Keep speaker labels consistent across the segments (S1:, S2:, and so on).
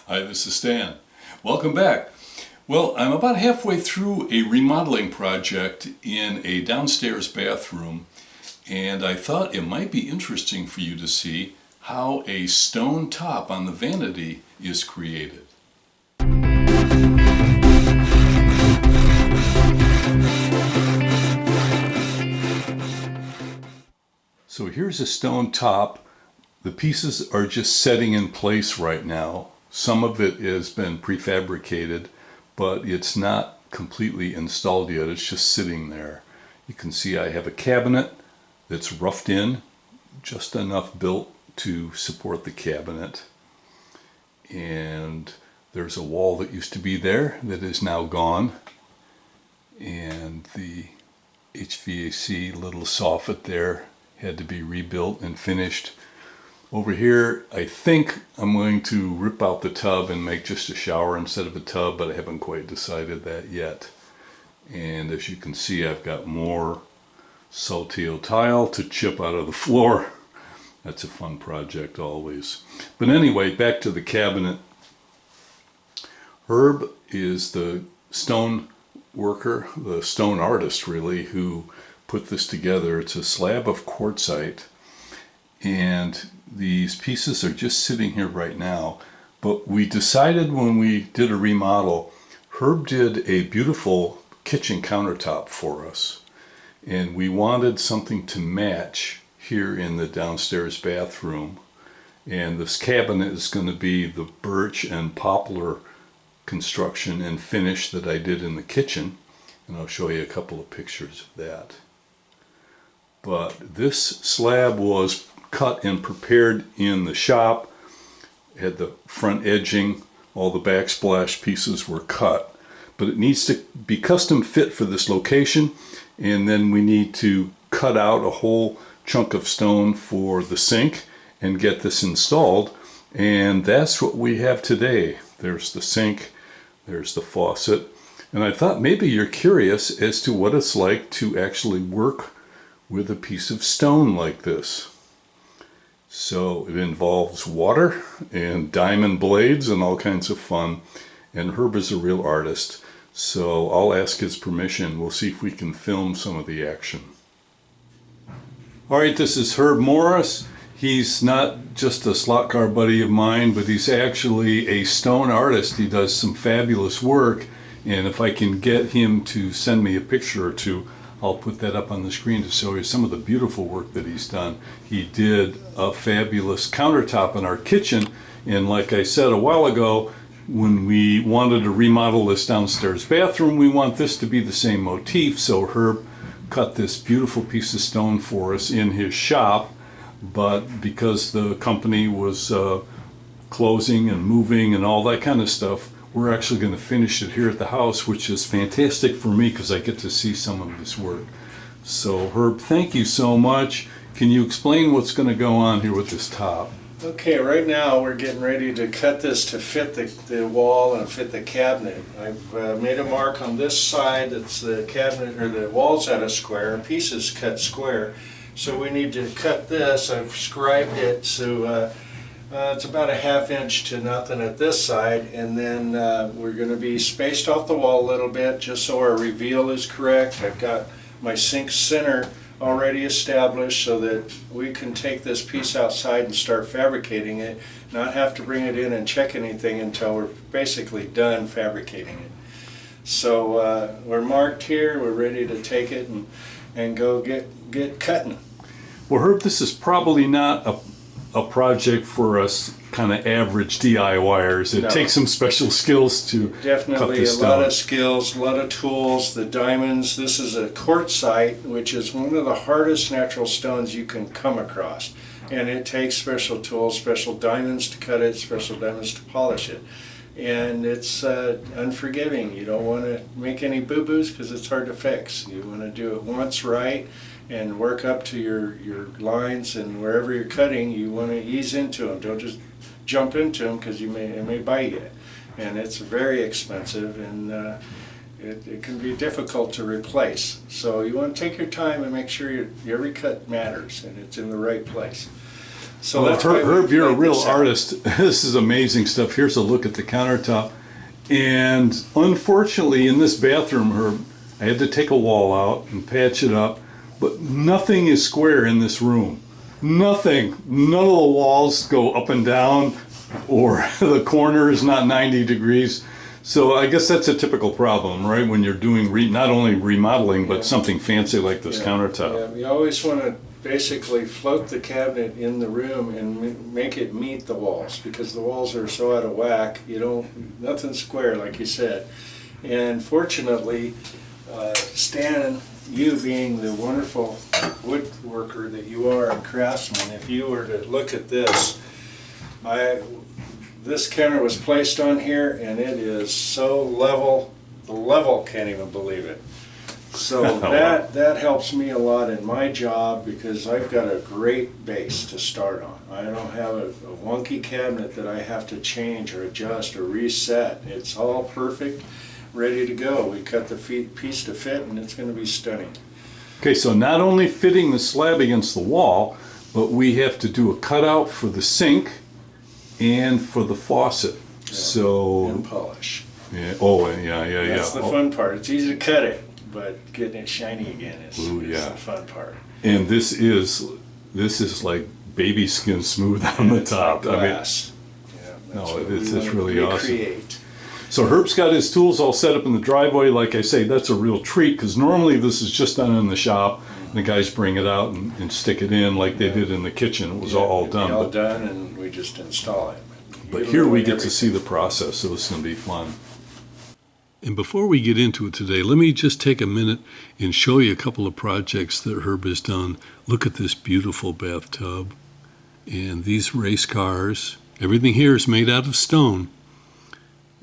S1: Hi, this is Stan. Welcome back. Well, I'm about halfway through a remodeling project in a downstairs bathroom, and I thought it might be interesting for you to see how a stone top on the vanity is created. So here's a stone top. The pieces are just setting in place right now. Some of it has been prefabricated, but it's not completely installed yet. It's just sitting there. You can see I have a cabinet that's roughed in, just enough built to support the cabinet. And there's a wall that used to be there that is now gone. And the HVAC little soffit there had to be rebuilt and finished. Over here, I think I'm going to rip out the tub and make just a shower instead of a tub, but I haven't quite decided that yet. And as you can see, I've got more saltillo tile to chip out of the floor. That's a fun project always. But anyway, back to the cabinet. Herb is the stone worker, the stone artist really, who put this together. It's a slab of quartzite, and these pieces are just sitting here right now. But we decided when we did a remodel, Herb did a beautiful kitchen countertop for us, and we wanted something to match here in the downstairs bathroom. And this cabinet is going to be the birch and poplar construction and finish that I did in the kitchen, and I'll show you a couple of pictures of that. But this slab was cut and prepared in the shop. It had the front edging, all the backsplash pieces were cut, but it needs to be custom fit for this location, and then we need to cut out a whole chunk of stone for the sink and get this installed, and that's what we have today. There's the sink, there's the faucet, and I thought maybe you're curious as to what it's like to actually work with a piece of stone like this. So it involves water and diamond blades and all kinds of fun, and Herb is a real artist, so I'll ask his permission. We'll see if we can film some of the action. Alright, this is Herb Morris. He's not just a slot car buddy of mine, but he's actually a stone artist. He does some fabulous work, and if I can get him to send me a picture or two, I'll put that up on the screen to show you some of the beautiful work that he's done. He did a fabulous countertop in our kitchen, and like I said a while ago, when we wanted to remodel this downstairs bathroom, we want this to be the same motif, so Herb cut this beautiful piece of stone for us in his shop, but because the company was closing and moving and all that kind of stuff, we're actually going to finish it here at the house, which is fantastic for me because I get to see some of his work. So Herb, thank you so much. Can you explain what's going to go on here with this top?
S2: Okay, right now we're getting ready to cut this to fit the wall and fit the cabinet. I've made a mark on this side that's the cabinet, or the wall's at a square, pieces cut square. So we need to cut this. I've scribed it so it's about a 1/2 inch to nothing at this side, and then we're going to be spaced off the wall a little bit just so our reveal is correct. I've got my sink center already established so that we can take this piece outside and start fabricating it, not have to bring it in and check anything until we're basically done fabricating it. So we're marked here, we're ready to take it and go get cutting.
S1: Well, Herb, this is probably not a project for us kind of average DIYers. It takes some special skills to cut this stone.
S2: A lot of skills, a lot of tools, the diamonds. This is a quartzite, which is one of the hardest natural stones you can come across. And it takes special tools, special diamonds to cut it, special diamonds to polish it. And it's unforgiving. You don't want to make any boo-boos because it's hard to fix. You want to do it once right and work up to your lines, and wherever you're cutting, you want to ease into them. Don't just jump into them because it may bite you. And it's very expensive, and it can be difficult to replace. So you want to take your time and make sure every cut matters and it's in the right place. So
S1: Well,
S2: that's why
S1: Herb,
S2: we
S1: you're a
S2: laid
S1: real
S2: this out.
S1: artist. This is amazing stuff. Here's a look at the countertop. And unfortunately, in this bathroom, Herb, I had to take a wall out and patch it up. But nothing is square in this room. Nothing. None of the walls go up and down, or the corner is not 90 degrees. So I guess that's a typical problem, right? When you're doing not only remodeling, but something fancy like this countertop.
S2: Yeah, we always want to basically float the cabinet in the room and make it meet the walls, because the walls are so out of whack. Nothing's square, like you said. And fortunately, Stan, you being the wonderful woodworker that you are and craftsman, if you were to look at this, this counter was placed on here and it is so level, the level can't even believe it. So that helps me a lot in my job, because I've got a great base to start on. I don't have a wonky cabinet that I have to change or adjust or reset. It's all perfect, ready to go. We cut the piece to fit and it's going to be stunning.
S1: Okay, so not only fitting the slab against the wall, but we have to do a cutout for the sink and for the faucet. So
S2: And polish.
S1: yeah, yeah.
S2: That's the fun part. It's easy to cut it, but getting it shiny again is the fun part.
S1: And this is like baby skin smooth on the top.
S2: Like glass.
S1: It's really awesome.
S2: Recreate.
S1: So Herb's got his tools all set up in the driveway. Like I say, that's a real treat, because normally this is just done in the shop. And the guys bring it out and stick it in like they did in the kitchen. It was all done.
S2: All done, and we just install it.
S1: But here we get to see the process, so it's going to be fun. And before we get into it today, let me just take a minute and show you a couple of projects that Herb has done. Look at this beautiful bathtub and these race cars. Everything here is made out of stone.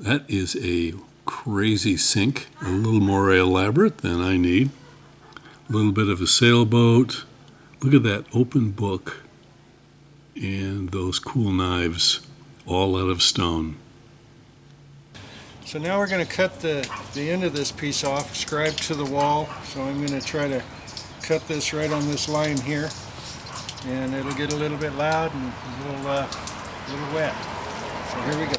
S1: That is a crazy sink, a little more elaborate than I need. A little bit of a sailboat. Look at that open book and those cool knives, all out of stone.
S2: So now we're going to cut the end of this piece off, scribe to the wall. So I'm going to try to cut this right on this line here, and it'll get a little bit loud and a little wet. So here we go.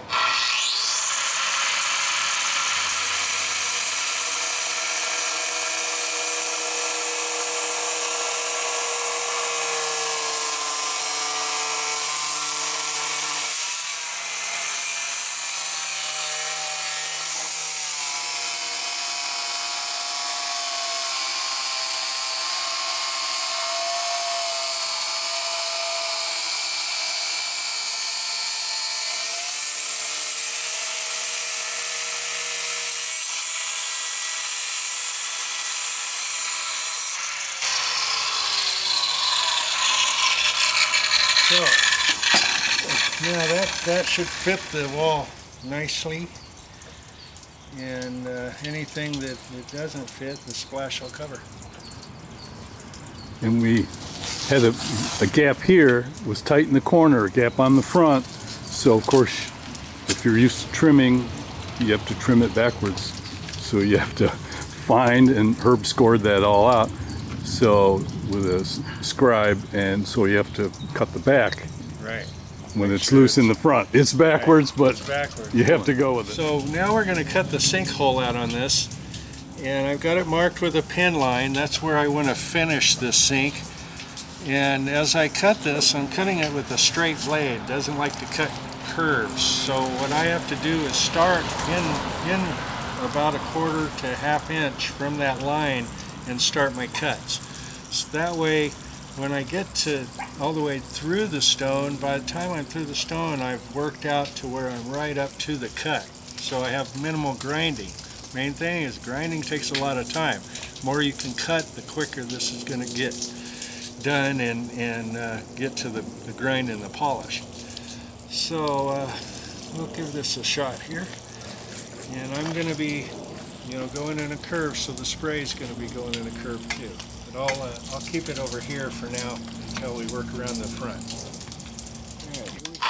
S2: So now that should fit the wall nicely, and anything that doesn't fit, the splash will cover.
S1: And we had a gap here, was tight in the corner, a gap on the front. So of course, if you're used to trimming, you have to trim it backwards. So you have to find, and Herb scored that all out. So with a scribe, and so you have to cut the back.
S2: Right.
S1: When it's loose in the front. It's backwards, but
S2: It's backwards.
S1: you have to go with it.
S2: So now we're going to cut the sinkhole out on this, and I've got it marked with a pin line. That's where I want to finish this sink. And as I cut this, I'm cutting it with a straight blade. It doesn't like to cut curves. So what I have to do is start in about 1/4 to 1/2 inch from that line and start my cuts. So that way, when I get to all the way through the stone, by the time I'm through the stone, I've worked out to where I'm right up to the cut. So I have minimal grinding. Main thing is grinding takes a lot of time. The more you can cut, the quicker this is going to get done and get to the grind and the polish. So we'll give this a shot here. And I'm going to be, going in a curve, so the spray is going to be going in a curve too. But I'll keep it over here for now until we work around the front. All right, here we go.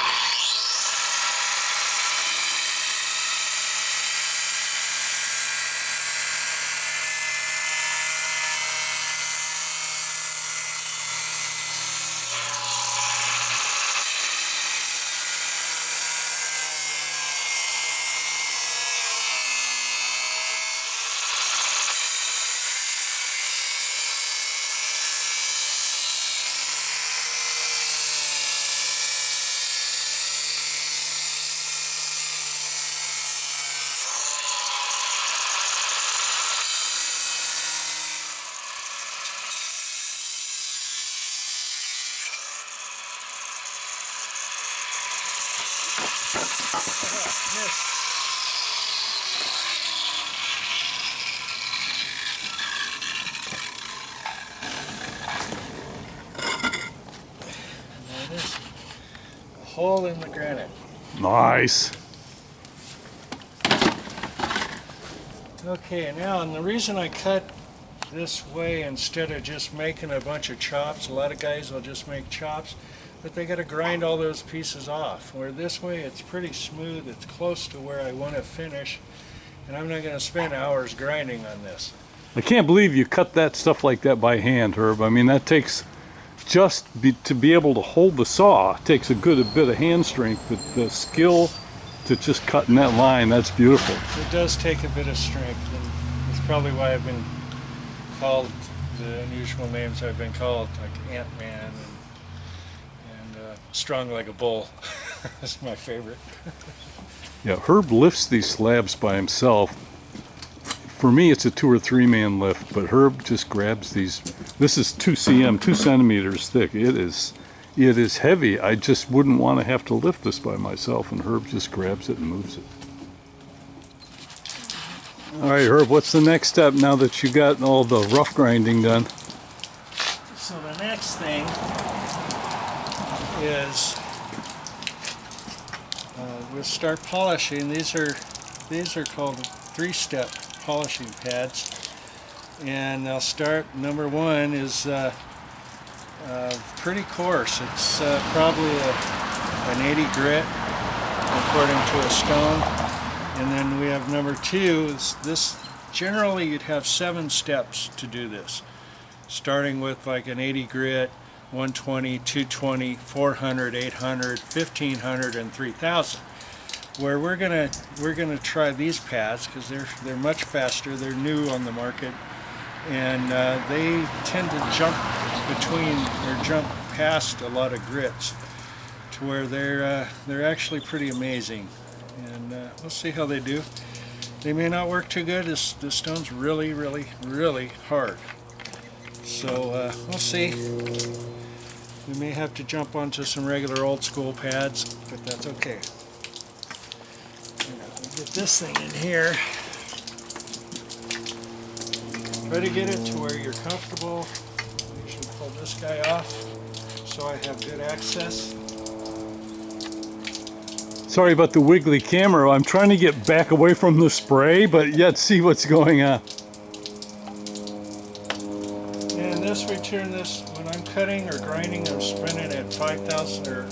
S2: There it is. A hole in the granite.
S1: Nice.
S2: Okay, now, and the reason I cut this way instead of just making a bunch of chops, a lot of guys will just make chops, but they got to grind all those pieces off. Where this way it's pretty smooth, it's close to where I want to finish, and I'm not going to spend hours grinding on this.
S1: I can't believe you cut that stuff like that by hand, Herb. I mean, that takes to be able to hold the saw takes a bit of hand strength, but the skill to just cut in that line, that's beautiful.
S2: It does take a bit of strength, and it's probably why I've been called the unusual names I've been called, like Ant-Man and Strong Like a Bull. That's my favorite.
S1: Yeah, Herb lifts these slabs by himself. For me, it's a 2 or 3 man lift, but Herb just grabs these. This is 2 centimeters thick. It is heavy. I just wouldn't want to have to lift this by myself, and Herb just grabs it and moves it. All right, Herb, what's the next step now that you got all the rough grinding done?
S2: So the next thing is we'll start polishing. These are called 3-step polishing pads, and I'll start. Number 1 is pretty coarse. It's probably an 80 grit according to a stone. And then we have number 2 is this. Generally you'd have 7 steps to do this, starting with like an 80 grit, 120, 220, 400, 800, 1500, and 3000. Where we're gonna try these pads because they're much faster. They're new on the market, and they tend to jump past a lot of grits to where they're actually pretty amazing. And we'll see how they do. They may not work too good. This stone's really, really, really hard. So we'll see. We may have to jump onto some regular old school pads, but that's okay. Get this thing in here. Try to get it to where you're comfortable. You should pull this guy off so I have good access.
S1: Sorry about the wiggly camera. I'm trying to get back away from the spray, but yet see what's going on.
S2: And this, we turn this, when I'm cutting or grinding, I'm spinning at 5,000 or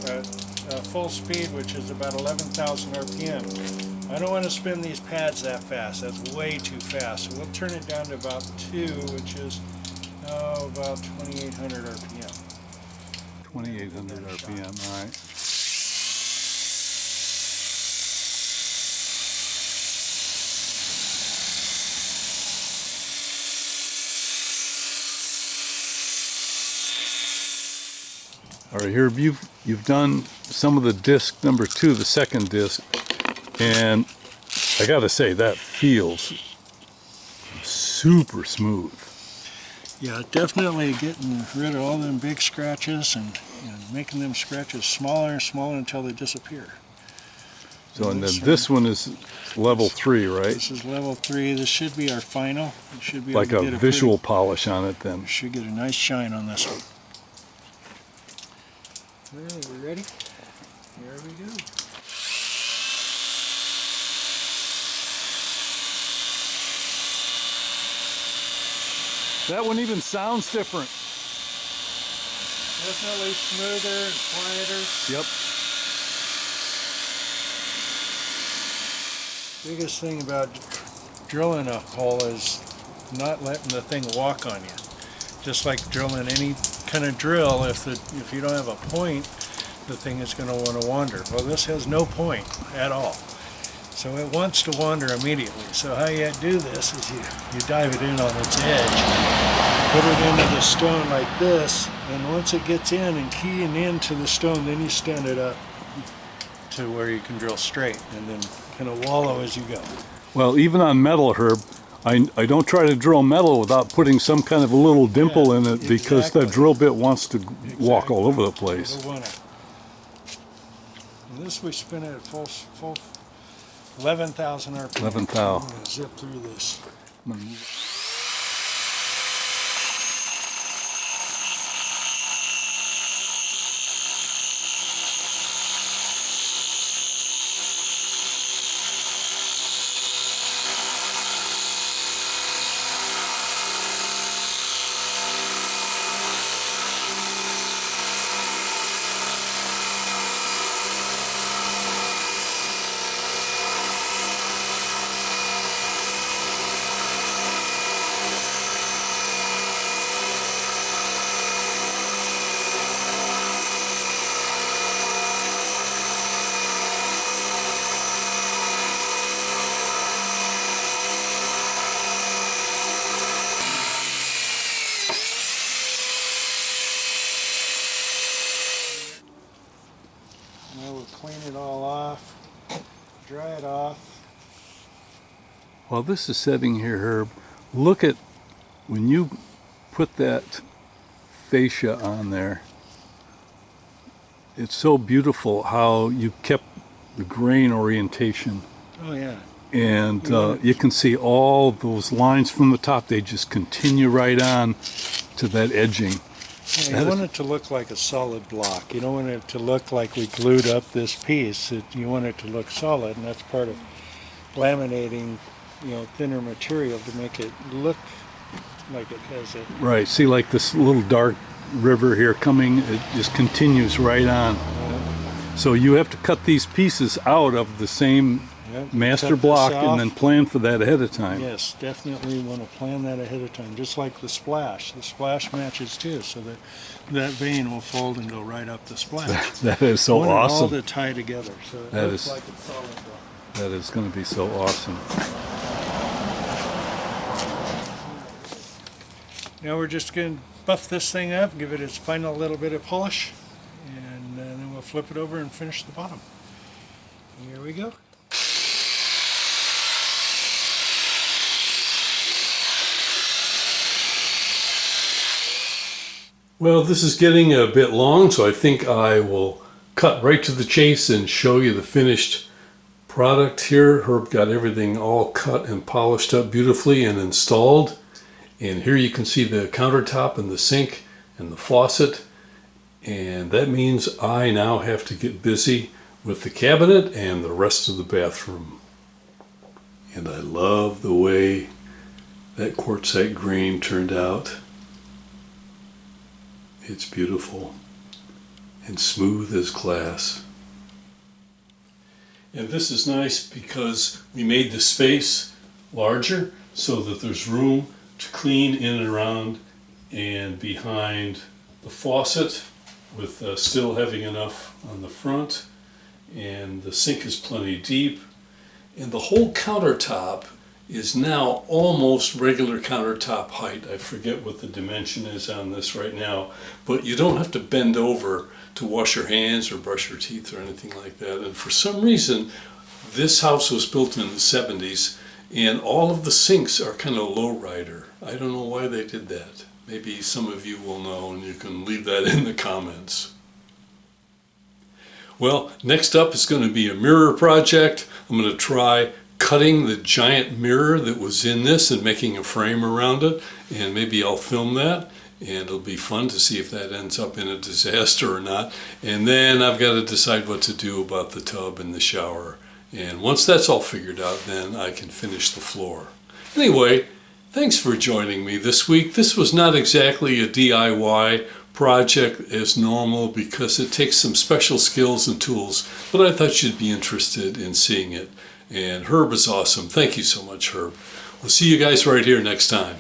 S2: full speed, which is about 11,000 RPM. I don't want to spin these pads that fast. That's way too fast. So we'll turn it down to about 2, which is about 2,800 RPM.
S1: 2,800 RPM, all right. All right, Herb, you've done some of the disc number 2, the second disc, and I gotta say that feels super smooth.
S2: Yeah, definitely getting rid of all them big scratches and making them scratches smaller and smaller until they disappear.
S1: So, and then this one is level 3, right?
S2: This is level 3. This should be our final. We should be
S1: like
S2: able to
S1: a
S2: get
S1: visual polish on it then.
S2: Should get a nice shine on this one. Well, we ready? Here we go.
S1: That one even sounds different.
S2: Definitely smoother and quieter.
S1: Yep.
S2: Biggest thing about drilling a hole is not letting the thing walk on you. Just like drilling any kind of drill, if you don't have a point, the thing is going to want to wander. Well, this has no point at all. So it wants to wander immediately. So how you do this is you dive it in on its edge, put it into the stone like this, and once it gets in and keying into the stone, then you stand it up to where you can drill straight and then kind of wallow as you go.
S1: Well, even on metal, Herb, I don't try to drill metal without putting some kind of a little dimple in it, because
S2: exactly.
S1: the drill bit wants to walk all over the place.
S2: this we spin at full 11,000 RPM.
S1: 11,000.
S2: I'm going to zip through this.
S1: I'm gonna move it.
S2: Now we'll clean it all off, dry it off.
S1: While this is setting here, Herb, look at when you put that fascia on there. It's so beautiful how you kept the grain orientation.
S2: Oh yeah.
S1: And you can see all those lines from the top. They just continue right on to that edging.
S2: Yeah, you want it to look like a solid block. You don't want it to look like we glued up this piece. You want it to look solid, and that's part of laminating, thinner material to make it look like it has a...
S1: Right, see like this little dark river here coming, it just continues right on. So you have to cut these pieces out of the same master block and then plan for that ahead of time.
S2: Yes, definitely want to plan that ahead of time, just like the splash. The splash matches too, so that vein will fold and go right up the splash.
S1: That is so
S2: want
S1: awesome.
S2: it all to tie together, so it looks like it's solid block.
S1: That is going to be so awesome.
S2: Now we're just going to buff this thing up, give it its final little bit of polish, and then we'll flip it over and finish the bottom. Here we go.
S1: Well, this is getting a bit long, so I think I will cut right to the chase and show you the finished product here. Herb got everything all cut and polished up beautifully and installed. And here you can see the countertop and the sink and the faucet. And that means I now have to get busy with the cabinet and the rest of the bathroom. And I love the way that quartzite grain turned out. It's beautiful and smooth as glass. And this is nice because we made the space larger so that there's room to clean in and around and behind the faucet, with still having enough on the front, and the sink is plenty deep, and the whole countertop is now almost regular countertop height. I forget what the dimension is on this right now, but you don't have to bend over to wash your hands or brush your teeth or anything like that. And for some reason, this house was built in the 70s, and all of the sinks are kind of low-rider. I don't know why they did that. Maybe some of you will know, and you can leave that in the comments. Well, next up is going to be a mirror project. I'm going to try cutting the giant mirror that was in this and making a frame around it, and maybe I'll film that, and it'll be fun to see if that ends up in a disaster or not. And then I've got to decide what to do about the tub and the shower, and once that's all figured out, then I can finish the floor. Anyway, thanks for joining me this week. This was not exactly a DIY project as normal because it takes some special skills and tools, but I thought you'd be interested in seeing it. And Herb is awesome. Thank you so much, Herb. We'll see you guys right here next time.